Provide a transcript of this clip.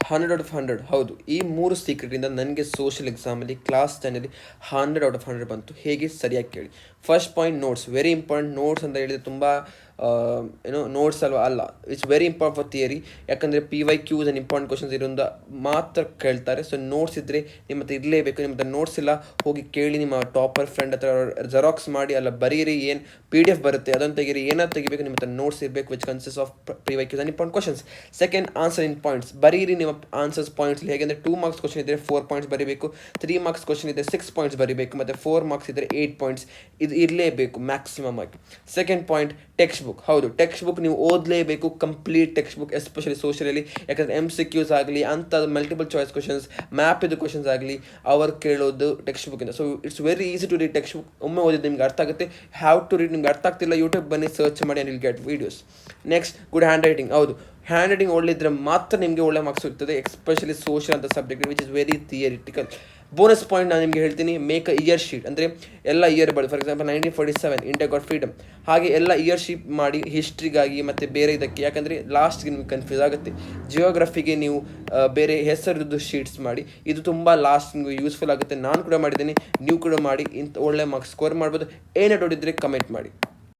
100/100 ಹೌದು. ಈ 3 ಸೀಕ್ರೆಟಿಂದ ನನಗೆ ಸೋಷಿಯಲ್ ಎಕ್ಸಾಮಲ್ಲಿ ಕ್ಲಾಸ್ 10ರಲ್ಲಿ 100/100 ಬಂತು. ಹೇಗೆ ಸರಿಯಾಗಿ ಕೇಳಿ. First point notes, very important. Notes ಅಂತ ಹೇಳಿದರೆ ತುಂಬ ನೋಟ್ಸ್ ಅಲ್ಲ, it's very important for theory. ಯಾಕಂದರೆ PYQs ಆ್ಯಂಡ್ ಇಂಪಾರ್ಟೆಂಟ್ ಕ್ವಶನ್ಸ್ ಇರೋದ್ರಿಂದ ಮಾತ್ರ ಕೇಳ್ತಾರೆ. ಸೊ ನೋಟ್ಸ್ ಇದ್ದರೆ ನಿಮ್ಮ ಹತ್ರ ಇರಲೇಬೇಕು. ನಿಮ್ಮ ಹತ್ರ ನೋಟ್ಸ್ ಇಲ್ಲ, ಹೋಗಿ ಕೇಳಿ ನಿಮ್ಮ ಟಾಪರ್ ಫ್ರೆಂಡ್ ಹತ್ರ, ಜೆರಾಕ್ಸ್ ಮಾಡಿ ಅಲ್ಲ ಬರೀರಿ. ಏನು PDF ಬರುತ್ತೆ ಅದನ್ನು ತೆಗೀರಿ, ಏನಾದ್ರು ತೆಗಿಬೇಕು, ನಿಮ್ಮ ಹತ್ರ ನೋಟ್ಸ್ ಇರಬೇಕು which consist of PYQs and important questions. Second, answer in points. ಬರೀರಿ ನಿಮ್ಮ ಆನ್ಸರ್ಸ್ ಪಾಯಿಂಟ್ಸ್. ಹೇಗೆಂದರೆ 2 ಮಾರ್ಕ್ಸ್ ಕ್ವಶನ್ ಇದ್ದರೆ 4 ಪಾಯಿಂಟ್ಸ್ ಬರೀಬೇಕು, 3 ಮಾರ್ಕ್ಸ್ ಕ್ವಶನ್ ಇದ್ದರೆ 6 ಪಾಯಿಂಟ್ಸ್ ಬರೀಬೇಕು, ಮತ್ತು 4 ಮಾರ್ಕ್ಸ್ ಇದ್ದರೆ 8 ಪಾಯಿಂಟ್ಸ್. ಇದು ಇರಲೇಬೇಕು ಮ್ಯಾಕ್ಸಿಮಮ್ ಆಗಿ. Second point, textbook. ಹೌದು, ಟೆಕ್ಸ್ಟ್ ಬುಕ್ ನೀವು ಓದಲೇಬೇಕು, complete textbook, especially socially. ಯಾಕಂದರೆ MCQs ಆಗಲಿ, ಅಂಥದ್ದು ಮಲ್ಟಿಪಲ್ ಚಾಯ್ಸ್ ಕ್ವಶನ್ಸ್, ಮ್ಯಾಪ್ ಇದು ಕ್ವಶನ್ಸ್ ಆಗಲಿ, ಅವರು ಕೇಳೋದು ಟೆಕ್ಸ್ಟ್ ಬುಕ್ಕಿಂದ. So it's very easy to read textbook. ಒಮ್ಮೆ ಓದಿದ್ದು ನಿಮ್ಗೆ ಅರ್ಥ ಆಗುತ್ತೆ. Have to read. ನಿಮ್ಗೆ ಅರ್ಥ ಆಗ್ತಿಲ್ಲ, ಯೂಟ್ಯೂಬ್ ಬನ್ನಿ, ಸರ್ಚ್ ಮಾಡಿ and will get videos. Next, good handwriting. ಹೌದು, ಹ್ಯಾಂಡ್ ರೈಟಿಂಗ್ ಒಳ್ಳೆಯಿದ್ರೆ ಮಾತ್ರ ನಿಮಗೆ ಒಳ್ಳೆ ಮಾರ್ಕ್ಸ್ ಸಿಗ್ತದೆ, ಎಸ್ಪೆಷಲಿ ಸೋಷಿಯಲ್ ಅಂತ subject which is very theoretical. Bonus point ನಾನು ನಿಮಗೆ ಹೇಳ್ತೀನಿ, ಮೇಕ್ ಅ ಇಯರ್ ಶೀಟ್. ಅಂದರೆ ಎಲ್ಲ ಇಯರ್ ಬಳಿ, for example 1947 India got freedom, ಹಾಗೆ ಎಲ್ಲ ಇಯರ್ ಶೀಟ್ ಮಾಡಿ ಹಿಸ್ಟ್ರಿಗಾಗಿ ಮತ್ತು ಬೇರೆ ಇದಕ್ಕೆ. ಯಾಕಂದರೆ ಲಾಸ್ಟ್ಗೆ ನಿಮ್ಗೆ ಕನ್ಫ್ಯೂಸ್ ಆಗುತ್ತೆ. ಜಿಯೋಗ್ರಫಿಗೆ ನೀವು ಬೇರೆ ಹೆಸರದ್ದು ಶೀಟ್ಸ್ ಮಾಡಿ. ಇದು ತುಂಬ ಲಾಸ್ಟ್ ನಿಮಗೆ ಯೂಸ್ಫುಲ್ ಆಗುತ್ತೆ. ನಾನು ಕೂಡ ಮಾಡಿದ್ದೀನಿ, ನೀವು ಕೂಡ ಮಾಡಿ. ಇಂಥ ಒಳ್ಳೆ ಮಾರ್ಕ್ಸ್ ಸ್ಕೋರ್ ಮಾಡ್ಬೋದು. ಏನೇ ಡೌಟ್ ಇದ್ದರೆ ಕಮೆಂಟ್ ಮಾಡಿ.